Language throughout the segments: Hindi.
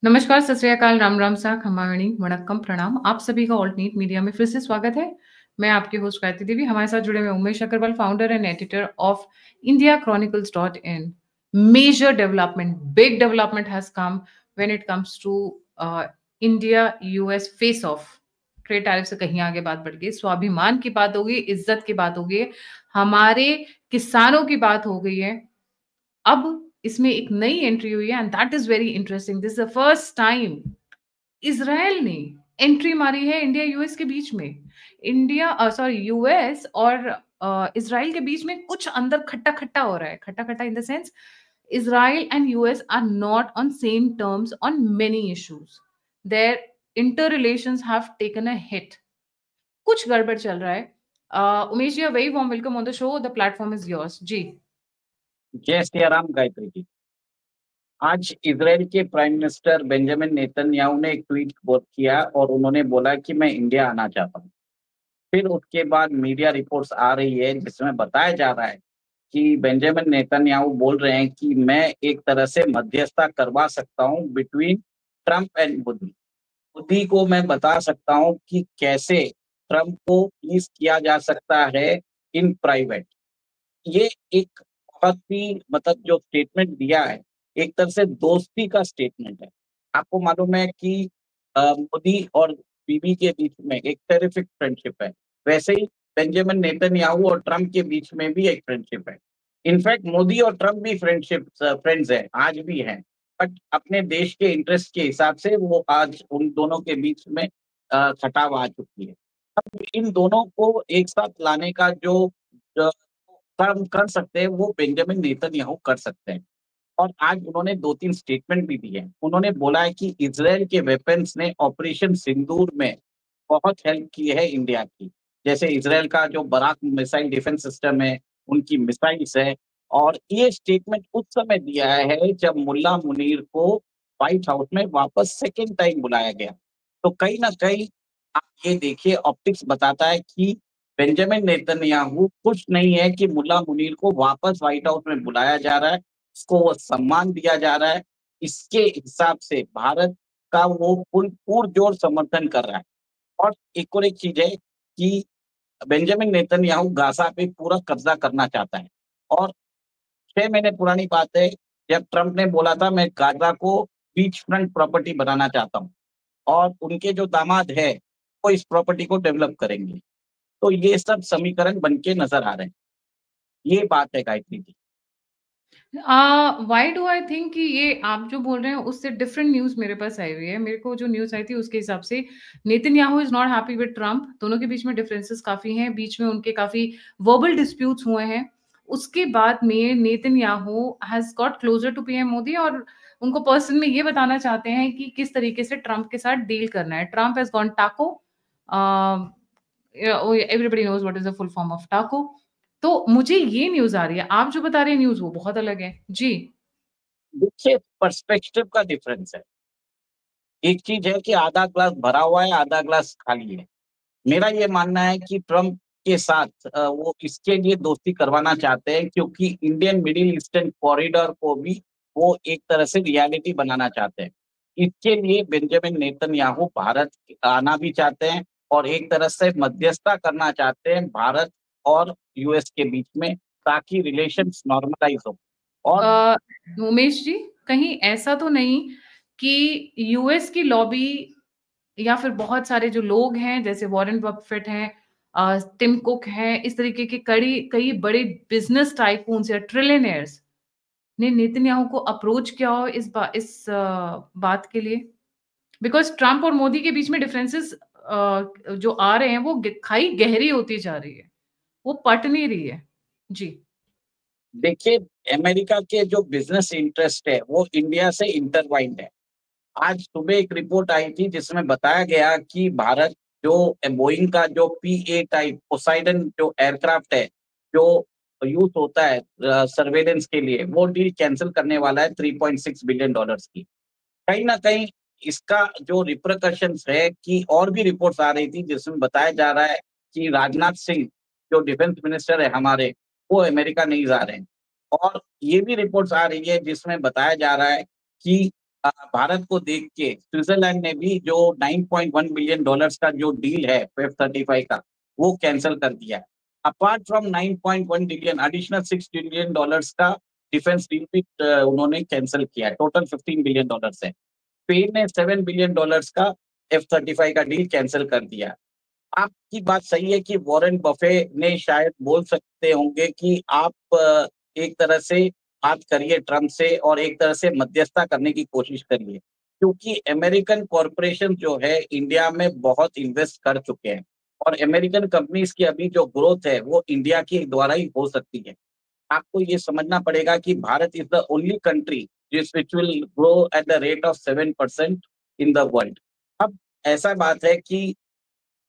नमस्कार, सत श्री अकाल, राम राम सा, खमाणी, वणक्कम, प्रणाम। आप सभी का ऑल्ट नीट मीडिया में फिर से स्वागत है। मैं आपकी होस्ट गायत्री देवी। हमारे साथ जुड़े हुए Umesh Agrawal, founder and editor of India Chronicles dot in. Major development, big development has come when it comes to India US face off. Trade tariff से कहीं आगे बात बढ़ गई, स्वाभिमान की बात हो गई, इज्जत की बात हो गई, हमारे किसानों की बात हो गई है। अब इसमें एक नई एंट्री हुई है and that is very interesting. This is the first time Israel ने एंट्री मारी है इंडिया यूएस के बीच में। इंडिया सॉरी यूएस और इजराइल के बीच में कुछ अंदर खट्टा खट्टा हो रहा है। खट्टा खट्टा in the sense Israel and US are not on same terms on many issues. Their interrelations have taken a hit. कुछ गड़बड़ चल रहा है। Umesh ji, very warm welcome on the show. The platform is yours ji. जय श्री राम गायत्री जी। आज इजराइल के प्राइम मिनिस्टर बेंजामिन नेतन्याहू ने एक ट्वीट किया और उन्होंने बोला कि मैं इंडिया आना चाहता हूँ। फिर उसके बाद मीडिया रिपोर्ट्स आ रही है जिसमें बताया जा रहा है कि बेंजामिन नेतन्याहू बोल रहे हैं कि मैं एक तरह से मध्यस्थता करवा सकता हूँ between Trump and Modi. Modi को मैं बता सकता हूँ कि कैसे ट्रम्प को प्लीज किया जा सकता है इन प्राइवेट। ये एक बहुत ही मतलब जो स्टेटमेंट दिया है, एक तरह से दोस्ती का स्टेटमेंट है। आपको मालूम है कि मोदी और बीबी के बीच में एक टेरिफिक फ्रेंडशिप है। वैसे ही बेंजामिन नेतन्याहू और ट्रम्प के बीच में भी एक फ्रेंडशिप है। इनफैक्ट मोदी और ट्रम्प भी फ्रेंड्स हैं, आज भी हैं। बट अपने देश के इंटरेस्ट के हिसाब से वो आज उन दोनों के बीच में खटाव आ चुकी है। अब इन दोनों को एक साथ लाने का जो काम कर सकते हैं वो बेंजामिन नेतन्याहू कर सकते हैं। और आज उन्होंने 2-3 स्टेटमेंट भी दिए हैं। उन्होंने बोला है कि इज़राइल के वेपन्स ने ऑपरेशन सिंदूर में बहुत हेल्प की है इंडिया की। जैसे इज़राइल का जो बराक मिसाइल डिफेंस सिस्टम है, उनकी मिसाइल्स है। और ये स्टेटमेंट उस समय दिया है जब मुल्ला मुनीर को व्हाइट हाउस में वापस सेकंड टाइम बुलाया गया। तो कहीं न कहीं आप ये देखिए, ऑप्टिक्स बताता है कि बेंजामिन नेतन्याहू खुश नहीं है कि मुल्ला मुनीर को वापस व्हाइट हाउस में बुलाया जा रहा है, उसको वो सम्मान दिया जा रहा है। इसके हिसाब से भारत का वो पुरजोर समर्थन कर रहा है। और एक और एक चीज़ है कि बेंजामिन नेतन्याहू गाज़ा पे पूरा कब्ज़ा करना चाहता है। और 6 महीने पुरानी बात है जब ट्रम्प ने बोला था मैं गाज़ा को बीच फ्रंट प्रॉपर्टी बनाना चाहता हूँ और उनके जो दामाद है, वो इस प्रॉपर्टी को डेवलप करेंगे। तो ये सब समीकरण बन के नज़र आ रहे हैं। ये बात है Gayatri ji. Why do I think कि ये आप जो बोल रहे हैं उससे डिफरेंट न्यूज़ मेरे पास आई हुई है। मेरे को जो न्यूज़ आई थी उसके हिसाब से Netanyahu is not happy with Trump. दोनों के बीच में डिफरेंसेस काफ़ी हैं, बीच में उनके काफ़ी वर्बल डिस्प्यूट्स हुए हैं। उसके बाद में Netanyahu has got closer to PM Modi और उनको पर्सन में ये बताना चाहते हैं कि किस तरीके से ट्रम्प के साथ डील करना है। ट्रम्प हैज़ गॉन टाको। Everybody nose what is the full form of टाको। तो मुझे ये न्यूज़ आ रही है, आप जो बता रहे हैं न्यूज़ वो बहुत अलग है। जी। देखिए, पर्सपेक्टिव का डिफरेंस है। एक चीज़ है कि आधा ग्लास भरा हुआ है, आधा ग्लास खाली है। मेरा ये मानना है कि ट्रम्प के साथ वो इसके लिए दोस्ती करवाना चाहते हैं क्योंकि इंडियन मिडिल ईस्टर्न कॉरिडोर को भी वो एक तरह से रियलिटी बनाना चाहते हैं। इसके लिए बेंजामिन नेतन्याहू भारत आना भी चाहते हैं और एक तरह से मध्यस्थता करना चाहते हैं भारत और यूएस के बीच में, ताकि रिलेशंस नॉर्मलाइज़ हो। और अ, उमेश जी, कहीं ऐसा तो नहीं कि यूएस की लॉबी या फिर बहुत सारे जो लोग हैं जैसे वॉरेन बफेट हैं, टिम कुक हैं, इस तरीके के कई बड़े बिज़नेस टाइकून्स या ट्रिलियनेयर्स ने नेतन्याहू को अप्रोच किया हो इस बात के लिए? बिकॉज़ ट्रम्प और मोदी के बीच में डिफरेंसेस जो आ रहे हैं वो खाई गहरी होती जा रही है। वो पट नहीं रही है। जी। देखिए, अमेरिका के जो बिज़नेस इंटरेस्ट है, वो इंडिया से इंटरवाइन्ड है। आज सुबह एक रिपोर्ट आई थी जिसमें बताया गया कि भारत जो बोइंग का जो पीए टाइप पोसाइडन जो एयरक्राफ्ट है, जो यूज़ होता है सर्वेलेंस के लिए, वो डील कैंसल करने वाला है $3.6 बिलियन की। कहीं न कहीं इसका जो रिपरकशंस है कि और भी रिपोर्ट्स आ रही थी जिसमें बताया जा रहा है कि राजनाथ सिंह जो डिफेंस मिनिस्टर है हमारे, वो अमेरिका नहीं जा रहे हैं। और ये भी रिपोर्ट्स आ रही है जिसमें बताया जा रहा है कि भारत को देख के स्विट्जरलैंड ने भी जो $9.1 बिलियन का जो डील है F-35 का, वो कैंसल कर दिया है। Apart from 9.1 billion additional $6 billion का डिफेंस डील भी उन्होंने कैंसल किया है। टोटल $15 बिलियन है। स्पेन ने $7 बिलियन का F-35 का डील कैंसल कर दिया है। आपकी बात सही है कि वॉरेन बफे ने शायद बोल सकते होंगे कि आप एक तरह से बात करिए ट्रम्प से और एक तरह से मध्यस्थता करने की कोशिश करिए। क्योंकि अमेरिकन कॉर्पोरेशन जो है इंडिया में बहुत इन्वेस्ट कर चुके हैं और अमेरिकन कंपनीज़ की अभी जो ग्रोथ है वो इंडिया के द्वारा ही हो सकती है। आपको ये समझना पड़ेगा कि Bharat is the only country which will grow at the rate of 7% in the world. अब ऐसा बात है कि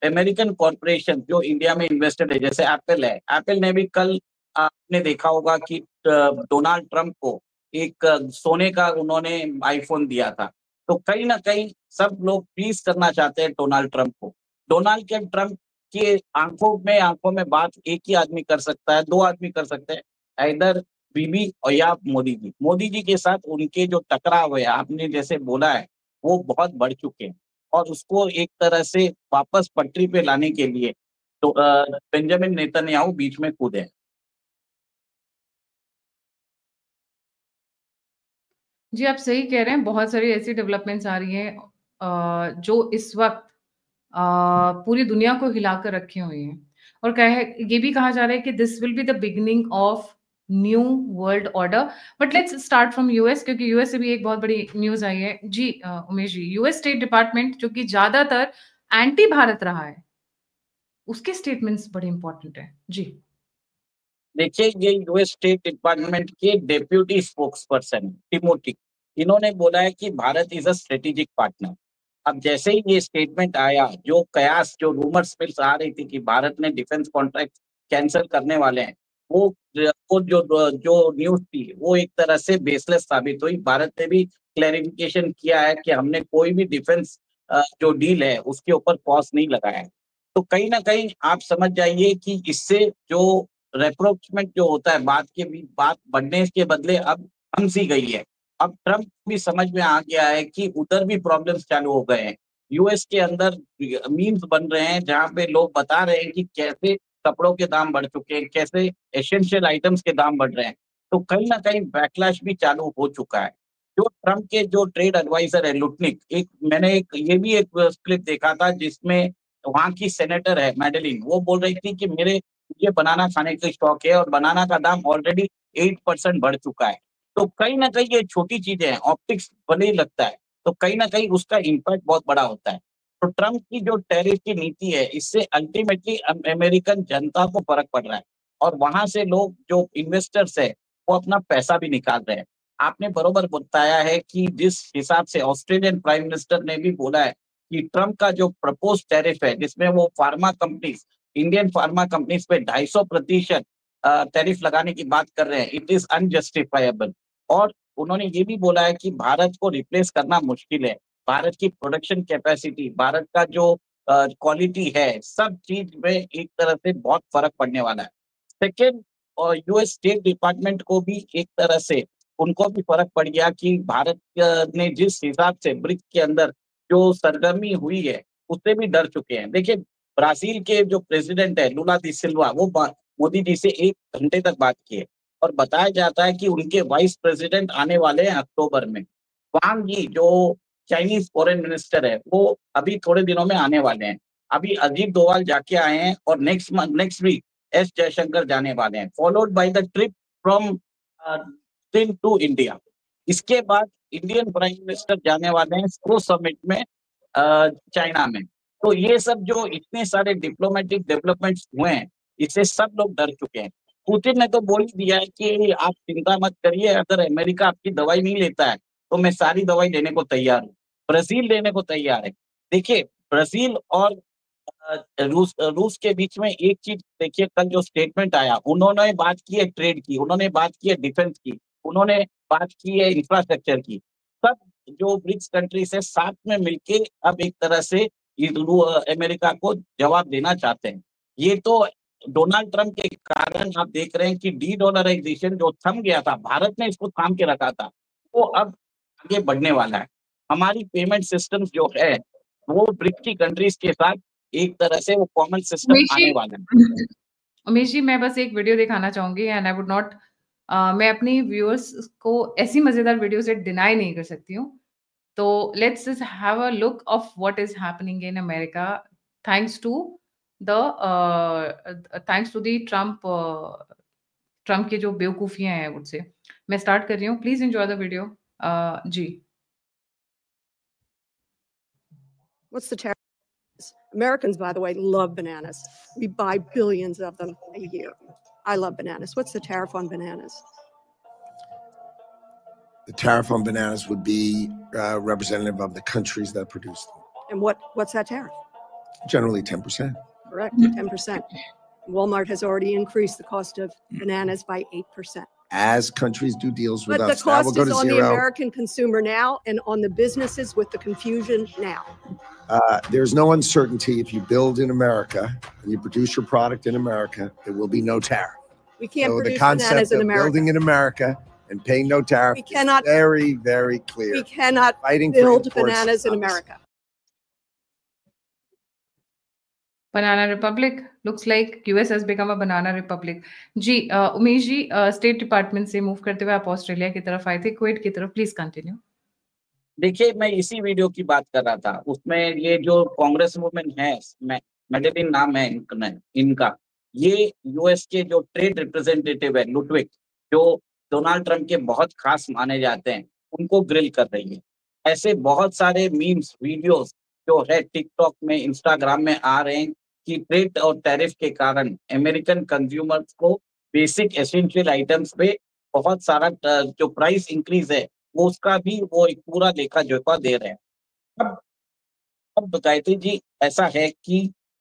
अमेरिकन कॉर्पोरेशन जो इंडिया में इन्वेस्टेड है, जैसे एप्पल है, एप्पल ने भी कल आपने देखा होगा कि डोनाल्ड ट्रम्प को एक सोने का उन्होंने आईफ़ोन दिया था। तो कहीं न कहीं सब लोग प्लीज़ करना चाहते हैं डोनाल्ड ट्रम्प को। डोनाल्ड के ट्रम्प के आँखों में बात एक ही आदमी कर सकता है, 2 आदमी कर सकते हैं, आइदर बीबी और या मोदी जी। मोदी जी के साथ उनके जो टकराव है, आपने जैसे बोला है, वो बहुत बढ़ चुके हैं। और उसको एक तरह से वापस पटरी पे लाने के लिए तो बेंजामिन नेतन्याहू बीच में कूदे। जी, आप सही कह रहे हैं, बहुत सारी ऐसी डेवलपमेंट्स आ रही हैं जो इस वक़्त पूरी दुनिया को हिला कर रखी हुई हैं और ये भी कहा जा रहा है कि this will be the beginning of new world order. But let's start from US, क्योंकि यूएस से भी एक बहुत बड़ी न्यूज़ आई है। जी उमेश जी, यूएस स्टेट डिपार्टमेंट जो कि ज़्यादातर एंटी भारत रहा है, उसके स्टेटमेंट्स बड़े इंपॉर्टेंट हैं। जी। देखिए, ये यूएस स्टेट डिपार्टमेंट के डेप्यूटी स्पोक्सपर्सन टिमोथी, इन्होंने बोला है कि Bharat is a strategic partner. अब जैसे ही ये स्टेटमेंट आया, जो कयास जो रूमर्स मिल्स आ रही थी कि भारत ने डिफेंस कॉन्ट्रैक्ट कैंसल करने वाले हैं, वो जो न्यूज़ थी, वो एक तरह से बेसलेस साबित हुई। भारत ने भी क्लैरिफिकेशन किया है कि हमने कोई भी डिफेंस जो डील है, उसके ऊपर पॉज़ नहीं लगाया है। तो कहीं न कहीं आप समझ जाइए कि इससे जो रेप्रोचमेंट जो होता है बात बढ़ने के बदले अब थम सी गई है। अब ट्रम्प को भी समझ में आ गया है कि उधर भी प्रॉब्लम्स चालू हो गए हैं। यूएस के अंदर मीम्स बन रहे हैं जहाँ पे लोग बता रहे हैं कि कैसे कपड़ों के दाम बढ़ चुके हैं, कैसे एसेंशियल आइटम्स के दाम बढ़ रहे हैं। तो कहीं न कहीं बैकलैश भी चालू हो चुका है। जो ट्रम्प के जो ट्रेड एडवाइज़र है लुटनिक, मैंने एक क्लिप देखा था जिसमें वहाँ की सेनेटर है मैडेलिन, वो बोल रही थी कि मुझे बनाना खाने का शौक है और बनाना का दाम ऑलरेडी 8% बढ़ चुका है। तो कहीं न कहीं ये छोटी चीज़ें हैं, ऑप्टिक्स भले ही लगता है, तो कहीं न कहीं उसका इम्पैक्ट बहुत बड़ा होता है। तो ट्रम्प की जो टैरिफ की नीति है, इससे अल्टीमेटली अमेरिकन जनता को फ़र्क पड़ रहा है और वहाँ से लोग जो इन्वेस्टर्स हैं, वो अपना पैसा भी निकाल रहे हैं। आपने बरोबर बताया है कि जिस हिसाब से ऑस्ट्रेलियन प्राइम मिनिस्टर ने भी बोला है कि ट्रम्प का जो प्रपोज़्ड टैरिफ है, जिसमें वो इंडियन फार्मा कंपनीज़ पे 250% टैरिफ लगाने की बात कर रहे हैं, इट इज़ अनजस्टिफाएबल। और उन्होंने ये भी बोला है कि भारत को रिप्लेस करना मुश्किल है। भारत की प्रोडक्शन कैपेसिटी, भारत का जो क्वालिटी है, सब चीज़ में एक तरह से बहुत फ़र्क पड़ने वाला है। सेकंड यूएस स्टेट डिपार्टमेंट को भी एक तरह से उनको भी फ़र्क पड़ गया कि भारत ने जिस हिसाब से ब्रिक्स के अंदर जो सरगर्मी हुई है, उससे भी डर चुके हैं। देखिए, ब्राज़ील के जो प्रेज़िडेंट है लुला डी सिल्वा, वो मोदी जी से 1 घंटे तक बात किए और बताया जाता है कि उनके वाइस प्रेज़िडेंट आने वाले हैं अक्टूबर में। वांग यी जो चाइनीज़ फ़ॉरेन मिनिस्टर है, वो अभी थोड़े दिनों में आने वाले हैं। अभी अजीत डोभाल जाके आए हैं और नेक्स्ट वीक एस जयशंकर जाने वाले हैं, followed by the trip from a, चीन टू इंडिया। इसके बाद इंडियन प्राइम मिनिस्टर जाने वाले हैं स्को समिट में चाइना में। तो ये सब जो इतने सारे डिप्लोमैटिक डेवलपमेंट्स हुए हैं, इससे सब लोग डर चुके हैं। पुतिन ने तो बोल ही दिया है कि आप चिंता मत करिए, अगर अमेरिका आपकी दवाई नहीं लेता है, तो मैं सारी दवाई देने को तैयार हूँ। ब्राज़ील देने को तैयार है। देखिए, ब्राज़ील और रूस के बीच में एक चीज़ देखिए कल जो स्टेटमेंट आया, उन्होंने बात की है ट्रेड की, उन्होंने बात की है डिफेंस की, उन्होंने बात की है इंफ्रास्ट्रक्चर की। सब जो ब्रिक्स कंट्रीज़ है साथ में मिलके अब एक तरह से अमेरिका को जवाब देना चाहते हैं। ये तो डोनाल्ड ट्रम्प के कारण आप देख रहे हैं कि डॉलराइज़ेशन जो थम गया था, भारत ने इसको थाम के रखा था, वो अब आगे बढ़ने वाला है। हमारी पेमेंट सिस्टम जो है वो ब्रिक्स की कंट्रीज के साथ एक तरह से वो कॉमन सिस्टम उमेश आने जी वाला है। उमेश जी, मैं बस एक वीडियो दिखाना चाहूँगी एंड आई वुड नॉट मैं अपनी व्यूअर्स को ऐसी मज़ेदार वीडियो से डिनाई नहीं कर सकती हूँ। तो let's just have a look of what is happening in America thanks to the thanks to the Trump की जो बेवकूफ़ियाँ हैं मुझसे। मैं स्टार्ट कर रही हूँ, प्लीज़ एन्जॉय द वीडियो। जी। What's the tariff? Americans, by the way, love bananas. We buy billions of them a year. I love bananas. What's the tariff on bananas? The tariff on bananas would be representative of the countries that produce them. And what's that tariff? Generally 10%. Correct, 10%. Walmart has already increased the cost of bananas by 8%. As countries do deals with But the us, that will cost go is to on the zero. American consumer now and on the businesses with the confusion now. There's no uncertainty. If you build in America and you produce your product in America, there will be no tariff. We can't So the produce concept bananas in of America. building in America and paying no tariff We cannot- is very, very clear. We cannot Fighting for build imports bananas in sucks. America. Banana Republic looks like US has become a banana republic. जी उमेश जी स्टेट डिपार्टमेंट से मूव करते हुए आप ऑस्ट्रेलिया की तरफ आए थे, कुवैत की तरफ, प्लीज कंटिन्यू। देखिए, मैं इसी वीडियो की बात कर रहा था। उसमें ये जो कांग्रेस वुमेन है, मैडेलिन नाम है इनका, ये यूएस के जो ट्रेड रिप्रेजेंटेटिव है लुटविक, जो डोनाल्ड ट्रंप के बहुत खास माने जाते हैं, उनको ग्रिल कर रही है। ऐसे बहुत सारे मीम्स, वीडियोस जो है टिकटॉक में, इंस्टाग्राम में आ रहे हैं कि ट्रेड और टैरिफ के कारण अमेरिकन कंज्यूमर्स को बेसिक एसेंशियल आइटम्स पे बहुत सारा जो प्राइस इंक्रीज है वो उसका भी वो एक पूरा लेखा-जोखा दे रहे हैं। अब गायत्री जी, ऐसा है कि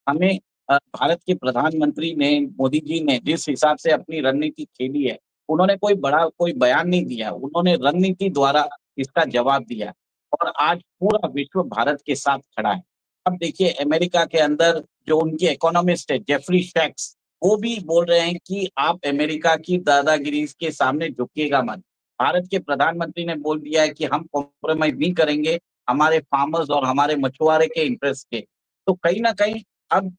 हमें भारत के प्रधानमंत्री ने, मोदी जी ने जिस हिसाब से अपनी रणनीति खेली है, उन्होंने कोई बयान नहीं दिया, उन्होंने रणनीति द्वारा इसका जवाब दिया और आज पूरा विश्व भारत के साथ खड़ा है। अब देखिए, अमेरिका के अंदर जो उनके इकोनॉमिस्ट है जेफरी सैक्स, वो भी बोल रहे हैं कि आप अमेरिका की दादागिरी के सामने झुकिएगा मत। भारत के प्रधानमंत्री ने बोल दिया है कि हम कॉम्प्रोमाइज़ नहीं करेंगे हमारे फार्मर्स और हमारे मछुआरे के इंटरेस्ट के। तो कहीं न कहीं अब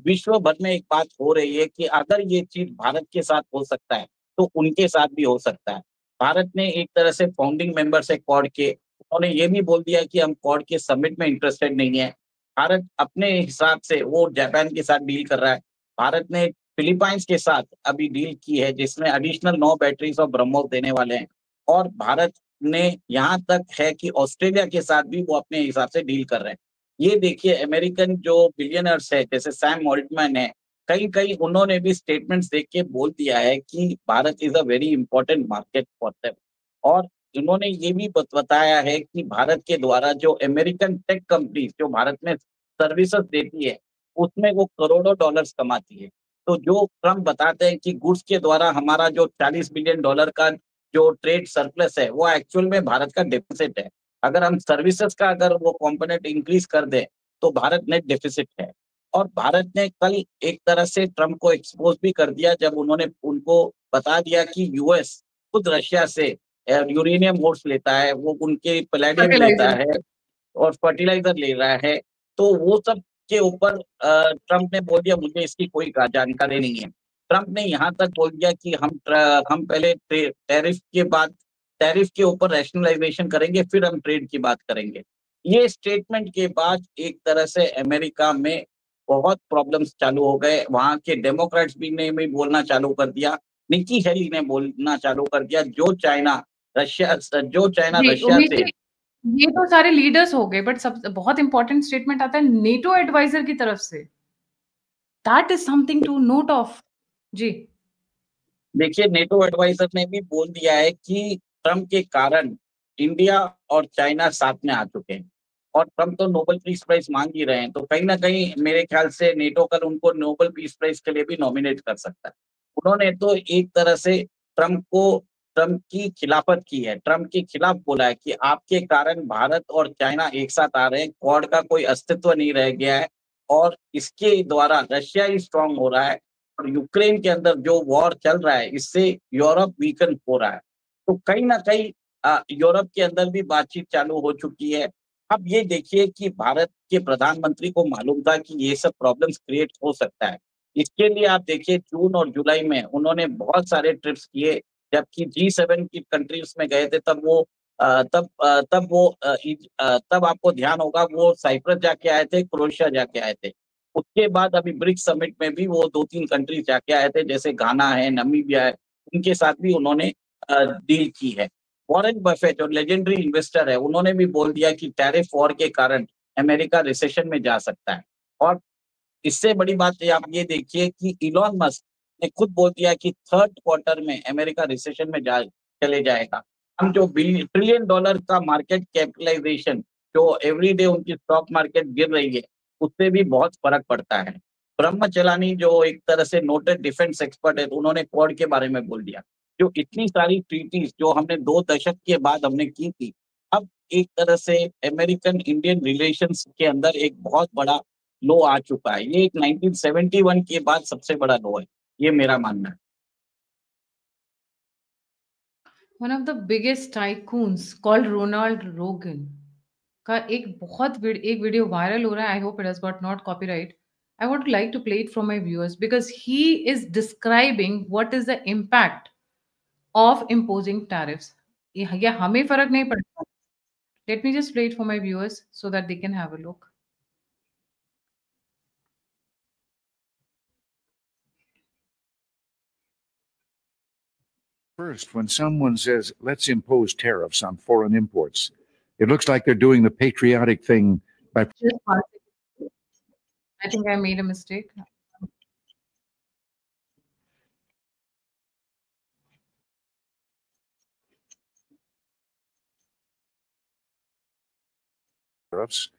विश्व भर में एक बात हो रही है कि अगर ये चीज़ भारत के साथ हो सकता है, तो उनके साथ भी हो सकता है। भारत ने एक तरह से फाउंडिंग मेंबर्स है क्वाड के, उन्होंने ये भी बोल दिया कि हम क्वाड के समिट में इंटरेस्टेड नहीं है। भारत अपने हिसाब से वो जापान के साथ डील कर रहा है। भारत ने फिलीपाइंस के साथ अभी डील की है जिसमें एडिशनल 9 बैटरीज़ ऑफ ब्रह्मोस देने वाले हैं और भारत ने यहाँ तक है कि ऑस्ट्रेलिया के साथ भी वो अपने हिसाब से डील कर रहे हैं। ये देखिए, अमेरिकन जो बिलियनर्स है जैसे सैम ऑल्टमैन है, कहीं-कहीं उन्होंने भी स्टेटमेंट्स देके के बोल दिया है कि Bharat is a very important market for them और इन्होंने ये भी बताया है कि भारत के द्वारा जो अमेरिकन टेक कंपनीज़ जो भारत में सर्विसेज़ देती है, उसमें वो करोड़ों डॉलर्स कमाती है। तो जो ट्रम्प बताते हैं कि गुड्स के द्वारा हमारा जो $40 बिलियन का जो ट्रेड सरप्लस है, वो एक्चुअल में भारत का डेफ़िसिट है। अगर हम सर्विसेज़ का अगर वो कंपोनेंट इंक्रीज़ कर दें, तो भारत नेट डेफ़िसिट है। और भारत ने कल एक तरह से ट्रम्प को एक्सपोज़ भी कर दिया जब उन्होंने उनको बता दिया कि यूएस खुद रशिया से यूरेनियम ओर्स लेता है, वो उनके पैलेडियम लेता फर्टिलाइजर। है और फर्टिलाइज़र ले रहा है। तो वो सब के ऊपर ट्रम्प ने बोल दिया मुझे इसकी कोई जानकारी नहीं है। ट्रम्प ने यहाँ तक बोल दिया कि हम पहले टैरिफ के ऊपर रैशनलाइज़ेशन करेंगे, फिर हम ट्रेड की बात करेंगे। ये स्टेटमेंट के बाद एक तरह से अमेरिका में बहुत प्रॉब्लम्स चालू हो गए। वहाँ के डेमोक्रेट्स ने भी बोलना चालू कर दिया। निक्की हेली ने बोलना चालू कर दिया, जो चाइना जी, रशिया उमेश से जी, ये तो सारे लीडर्स हो गए, बट सब बहुत इंपॉर्टेंट स्टेटमेंट आता है नेटो एडवाइजर की तरफ से। That is something to note of. जी। देखिए, नेटो एडवाइजर ने भी बोल दिया है कि ट्रम्प के कारण इंडिया और चाइना साथ में आ चुके हैं और ट्रम्प तो नोबेल पीस प्राइज़ माँग ही रहे हैं, तो कहीं न कहीं मेरे ख्याल से नेटो कल उनको नोबेल पीस प्राइज़ के लिए भी नॉमिनेट कर सकता है। उन्होंने तो एक तरह से ट्रम्प की खिलाफत की है, ट्रम्प के खिलाफ बोला है कि आपके कारण भारत और चाइना एक साथ आ रहे हैं, क्वाड का कोई अस्तित्व नहीं रह गया है और इसके द्वारा रशिया ही स्ट्रॉन्ग हो रहा है और यूक्रेन के अंदर जो वॉर चल रहा है, इससे यूरोप वीकन हो रहा है। तो कहीं न कहीं यूरोप के अंदर भी बातचीत चालू हो चुकी है। अब ये देखिए कि भारत के प्रधानमंत्री को मालूम था कि ये सब प्रॉब्लम्स क्रिएट हो सकता है। इसके लिए आप देखिए जून और जुलाई में उन्होंने बहुत सारे ट्रिप्स किए, जबकि G7 की कंट्रीज में गए थे तब वो तब आपको ध्यान होगा वो साइप्रस जाके आए थे, क्रोएशिया जाके आए थे। उसके बाद अभी ब्रिक्स समिट में भी वो 2-3 कंट्रीज जाके आए थे, जैसे घाना है, नामीबिया है, उनके साथ भी उन्होंने डील की है। वॉरेन बफेट जो लेजेंडरी इन्वेस्टर है, उन्होंने भी बोल दिया कि टैरिफ वॉर के कारण अमेरिका रिसेशन में जा सकता है। और इससे बड़ी बात आप ये देखिए कि इलॉन मस्क ने खुद बोल दिया कि थर्ड क्वार्टर में अमेरिका रिसेशन में चले जाएगा। हम जो ट्रिलियन डॉलर का मार्केट कैपिटलाइजेशन जो एवरी डे उनकी स्टॉक मार्केट गिर रही है, उससे भी बहुत फर्क पड़ता है। ब्रह्मचलानी जो एक तरह से नोटेड डिफेंस एक्सपर्ट है, उन्होंने क्वाड के बारे में बोल दिया। जो इतनी सारी ट्रीटीज जो हमने 2 दशक के बाद हमने की थी, अब एक तरह से अमेरिकन इंडियन रिलेशंस के अंदर एक बहुत बड़ा लो आ चुका है। ये एक 1971 के बाद सबसे बड़ा लो है, ये मेरा मानना है। One of the biggest tycoons called Ronald Reagan का एक वीडियो वायरल हो रहा है। I hope it has got not copyright. I would like to play it for my viewers because he is describing what is the impact of imposing tariffs. ये हमें फर्क नहीं पड़ता। Let me just play it for my viewers so that they can have a look. First, when someone says, let's impose tariffs on foreign imports, it looks like they're doing the patriotic thing by. Just one second. I think I made a mistake. Tariffs.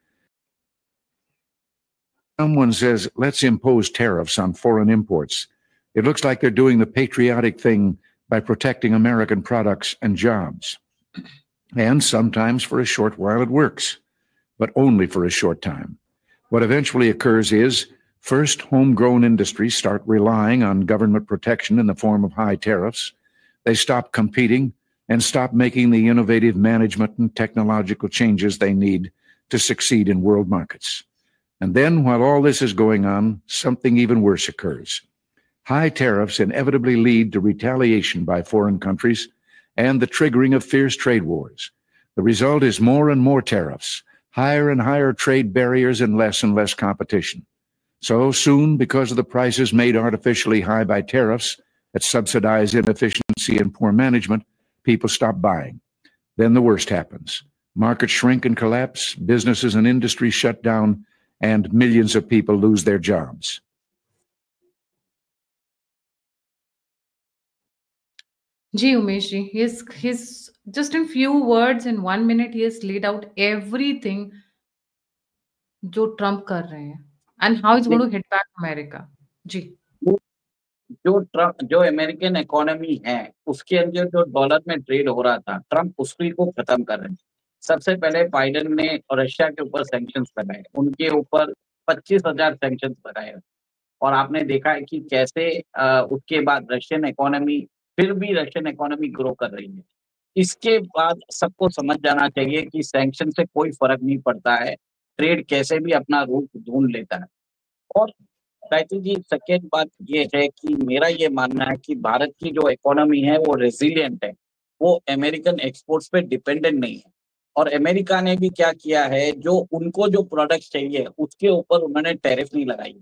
Someone says, let's impose tariffs on foreign imports. It looks like they're doing the patriotic thing by protecting American products and jobs. And sometimes for a short while it works, but only for a short time. What eventually occurs is, first, homegrown industries start relying on government protection in the form of high tariffs. They stop competing and stop making the innovative management and technological changes they need to succeed in world markets. And then, while all this is going on, something even worse occurs. High tariffs inevitably lead to retaliation by foreign countries and the triggering of fierce trade wars. The result is more and more tariffs, higher and higher trade barriers, and less competition. So soon, because of the prices made artificially high by tariffs that subsidize inefficiency and poor management, people stop buying. Then the worst happens. Markets shrink and collapse, businesses and industries shut down, and millions of people lose their jobs. Ji Umesh ji, he's just in few words, in 1 minute, he has laid out everything जो ट्रम्प कर रहे हैं and how it's going to hit back America. जी. जो अमेरिकन इकोनॉमी है, उसके अंदर जो डॉलर में ट्रेड हो रहा था, ट्रम्प उसी को खत्म कर रहे हैं। सबसे पहले बाइडेन ने रशिया के ऊपर सैंक्शंस लगाए, उनके ऊपर 25,000 सैंक्शंस लगाए और आपने देखा है कि कैसे उसके बाद रशियन इकोनॉमी ग्रो कर रही है। इसके बाद सबको समझ जाना चाहिए कि सैंक्शन से कोई फर्क नहीं पड़ता है, ट्रेड कैसे भी अपना रूप ढूंढ लेता है। और गायत्री जी, सेकेंड बात ये है कि मेरा ये मानना है कि भारत की जो इकोनॉमी है वो रेजिलिएंट है, वो अमेरिकन एक्सपोर्ट्स पे डिपेंडेंट नहीं है। और अमेरिका ने भी क्या किया है, जो उनको जो प्रोडक्ट्स चाहिए उसके ऊपर उन्होंने टैरिफ नहीं लगाई।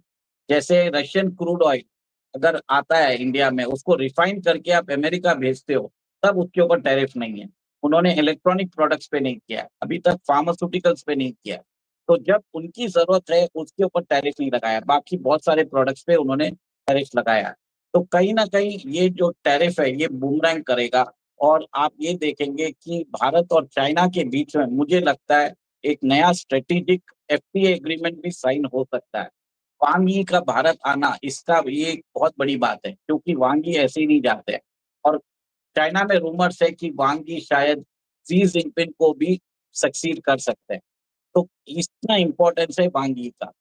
जैसे रशियन क्रूड ऑयल अगर आता है इंडिया में, उसको रिफाइन करके आप अमेरिका भेजते हो, तब उसके ऊपर टैरिफ नहीं है। उन्होंने इलेक्ट्रॉनिक प्रोडक्ट्स पे नहीं किया, अभी तक फार्मास्यूटिकल्स पे नहीं किया। तो जब उनकी जरूरत है उसके ऊपर टैरिफ नहीं लगाया, बाकी बहुत सारे प्रोडक्ट्स पे उन्होंने टैरिफ लगाया। तो कहीं ना कहीं ये जो टैरिफ है ये बूमरैंग करेगा और आप ये देखेंगे कि भारत और चाइना के बीच में मुझे लगता है एक नया स्ट्रेटेजिक FTA एग्रीमेंट भी साइन हो सकता है। वांग यी का भारत आना, इसका भी एक बहुत बड़ी बात है, क्योंकि वांग यी ऐसे ही नहीं जाते हैं। और चाइना में रूमर्स है कि वांग यी शायद शी जिनपिंग को भी सक्सीड कर सकते हैं। तो इतना इम्पोर्टेंस है वांग यी का।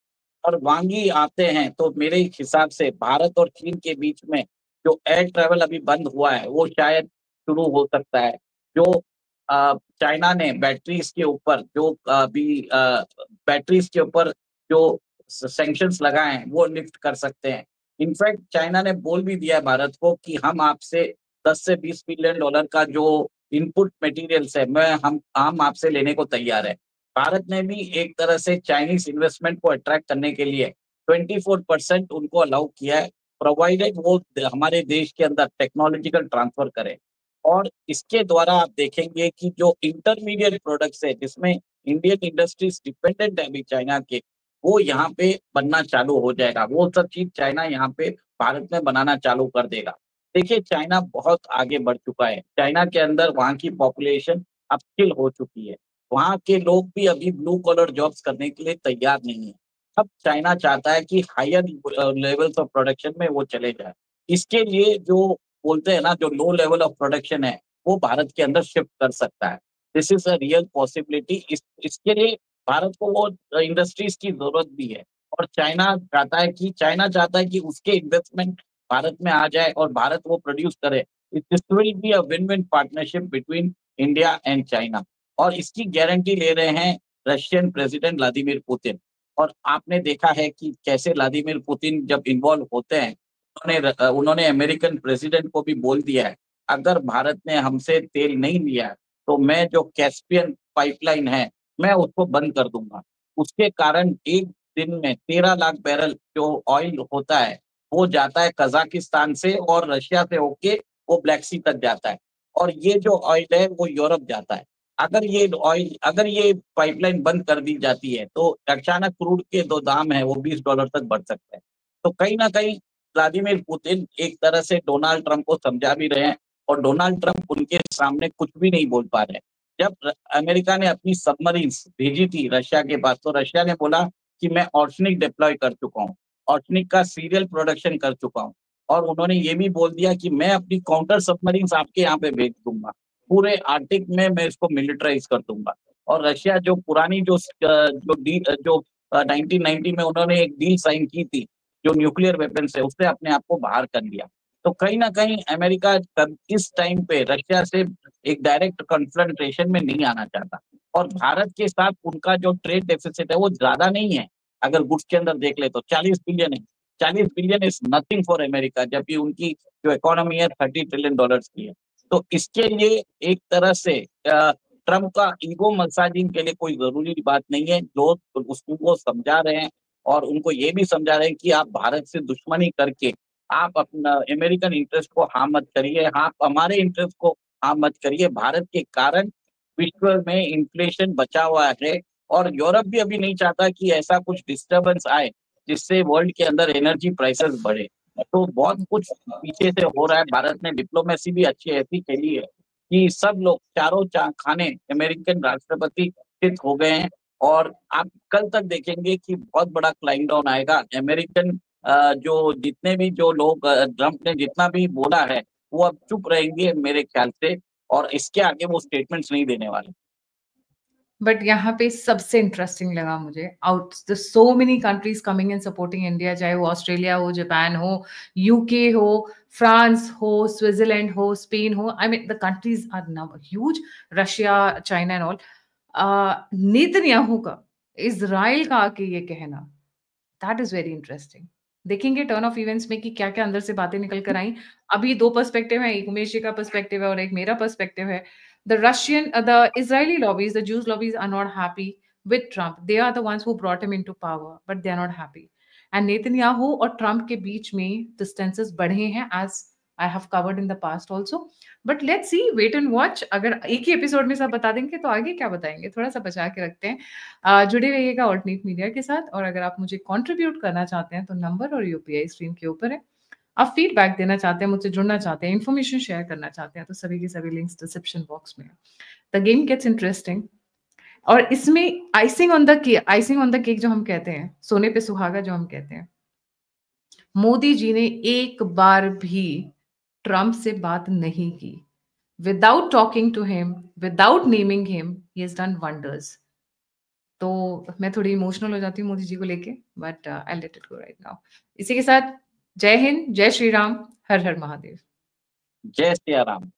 और वांग यी आते हैं तो मेरे हिसाब से भारत और चीन के बीच में जो एयर ट्रैवल अभी बंद हुआ है वो शायद शुरू हो सकता है। जो चाइना ने बैटरीज के ऊपर जो बैटरीज के ऊपर जो सैंक्शंस लगाए हैं वो लिफ्ट कर सकते हैं। इनफैक्ट चाइना ने बोल भी दिया है भारत को कि हम आपसे 10 से 20 बिलियन डॉलर का जो इनपुट मटेरियल्स है हम आपसे लेने को तैयार है। भारत ने भी एक तरह से चाइनीज इन्वेस्टमेंट को अट्रैक्ट करने के लिए 24% उनको अलाउ किया है, प्रोवाइडेड वो हमारे देश के अंदर टेक्नोलॉजिकल ट्रांसफर करें। और इसके द्वारा आप देखेंगे कि जो इंटरमीडिएट प्रोडक्ट्स है जिसमें इंडियन इंडस्ट्रीज डिपेंडेंट है अभी चाइना के, वो यहाँ पे बनना चालू हो जाएगा। वो सब चीज चाइना यहाँ पे भारत में बनाना चालू कर देगा। देखिए चाइना बहुत आगे बढ़ चुका है। चाइना के अंदर वहाँ की पॉपुलेशन अपस्किल हो चुकी है। वहाँ के लोग भी अभी ब्लू कॉलर जॉब्स करने के लिए तैयार नहीं है। अब चाइना चाहता है कि हायर लेवल्स ऑफ प्रोडक्शन में वो चले जाए। इसके लिए जो बोलते हैं ना, जो लो लेवल ऑफ प्रोडक्शन है वो भारत के अंदर शिफ्ट कर सकता है। This is a real possibility. इसके लिए भारत को वो इंडस्ट्रीज की जरूरत भी है। और चाइना चाहता है कि उसके इन्वेस्टमेंट भारत में आ जाए और भारत वो प्रोड्यूस करे। This will be a win win partnership between India and China. और इसकी गारंटी ले रहे हैं रशियन प्रेसिडेंट व्लादिमीर पुतिन। और आपने देखा है कि कैसे व्लादिमीर पुतिन जब इन्वॉल्व होते हैं, उन्होंने अमेरिकन प्रेसिडेंट को भी बोल दिया है, अगर भारत ने हमसे तेल नहीं लिया तो मैं जो कैस्पियन पाइपलाइन है मैं उसको बंद कर दूंगा। उसके कारण एक दिन में 13 लाख बैरल जो ऑयल होता है वो जाता है कजाकिस्तान से और रशिया से होके वो ब्लैक सी तक जाता है। और ये जो ऑयल है वो यूरोप जाता है। अगर ये पाइपलाइन बंद कर दी जाती है तो अचानक क्रूड के जो दाम है वो $20 तक बढ़ सकते हैं। तो कहीं ना कहीं व्लादिमीर पुतिन एक तरह से डोनाल्ड ट्रंप को समझा भी रहे हैं और डोनाल्ड ट्रंप उनके सामने कुछ भी नहीं बोल पा रहे। जब अमेरिका ने अपनी सबमरीन्स भेजी थी रशिया के पास, तो रशिया ने बोला कि मैं ऑर्शनिक डिप्लॉय कर चुका हूँ, ऑर्शनिक का सीरियल प्रोडक्शन कर चुका हूँ। और उन्होंने ये भी बोल दिया कि मैं अपनी काउंटर सबमरीन्स आपके यहाँ पे भेज दूंगा, पूरे आर्टिक में मैं इसको मिलिटराइज कर दूंगा। और रशिया जो पुरानी जो 1990 में उन्होंने एक डील साइन की थी जो न्यूक्लियर वेपन से, उससे अपने आप को बाहर कर लिया। तो कहीं ना कहीं अमेरिका इस टाइम पे रशिया से एक डायरेक्ट कन्फ्रंटेशन में नहीं आना चाहता। और भारत के साथ उनका जो ट्रेड डेफिसिट है वो ज्यादा नहीं है। अगर गुड्स के अंदर देख ले तो 40 बिलियन है। 40 billion is nothing for America, जबकि उनकी जो इकोनॉमी है $30 ट्रिलियन की है। तो इसके लिए एक तरह से ट्रम्प का ईगो मसाजिंग के लिए कोई जरूरी बात नहीं है। लोग उसको समझा रहे हैं और उनको ये भी समझा रहे हैं कि आप भारत से दुश्मनी करके आप अपना अमेरिकन इंटरेस्ट को हार्म मत करिए, आप हमारे इंटरेस्ट को हार्म मत करिए। भारत के कारण विश्व में इन्फ्लेशन बचा हुआ है और यूरोप भी अभी नहीं चाहता कि ऐसा कुछ डिस्टर्बेंस आए जिससे वर्ल्ड के अंदर एनर्जी प्राइसेस बढ़े। तो बहुत कुछ पीछे से हो रहा है। भारत ने डिप्लोमेसी भी अच्छी ऐसी खेली है कि सब लोग चारों खाने अमेरिकन राष्ट्रपति स्थित हो गए हैं। और आप कल तक देखेंगे कि बहुत बड़ा क्लाइम डाउन आएगा। अमेरिकन जो जितने भी जो लोग ट्रम्प ने जितना भी बोला है वो अब चुप रहेंगे मेरे ख्याल से, और इसके आगे वो स्टेटमेंट्स नहीं देने वाले। बट यहाँ पे सबसे इंटरेस्टिंग लगा मुझे, out the so many countries coming and supporting India, चाहे वो ऑस्ट्रेलिया हो, जापान हो, यूके हो, फ्रांस हो, स्विट्जरलैंड हो, स्पेन हो, I mean the countries are now huge, Russia, China and all. Netanyahu का इजराइल का आके ये कहना, दैट इज वेरी इंटरेस्टिंग। देखेंगे टर्न ऑफ इवेंट्स में कि क्या क्या अंदर से बातें निकल कर आई। अभी दो पर्सपेक्टिव है, एक उमेश जी का पर्सपेक्टिव है और एक मेरा पर्सपेक्टिव है। The Israeli lobbies, the Jews lobbies are not happy with Trump. They are the ones who brought him into power, but they are not happy. And Netanyahu और Trump के बीच में distances बढ़े हैं, as I have covered in the past also. But let's see, wait and watch. अगर एक ही एपिसोड में सब बता देंगे तो आगे क्या बताएंगे, थोड़ा सा बचा के रखते हैं। जुड़े रहिएगा ऑल्टरनेट मीडिया के साथ। और अगर आप मुझे कंट्रीब्यूट करना चाहते हैं तो नंबर और यूपीआई स्क्रीन के ऊपर है। आप फीडबैक देना चाहते हैं, मुझसे जुड़ना चाहते हैं, इन्फॉर्मेशन शेयर करना चाहते हैं, तो सभी के सभी लिंक्स डिस्क्रिप्शन बॉक्स में है। The game gets interesting. और इसमें आइसिंग ऑन द केक जो हम कहते हैं, सोने पे सुहागा जो हम कहते हैं, मोदी जी ने एक बार भी ट्रंप से बात नहीं की। Without talking to him, without naming him, he has done wonders. तो मैं थोड़ी इमोशनल हो जाती हूँ मोदी जी को लेके, but I let it go right now. इसी के साथ जय हिंद, जय श्री राम, हर हर महादेव। जय सिया राम।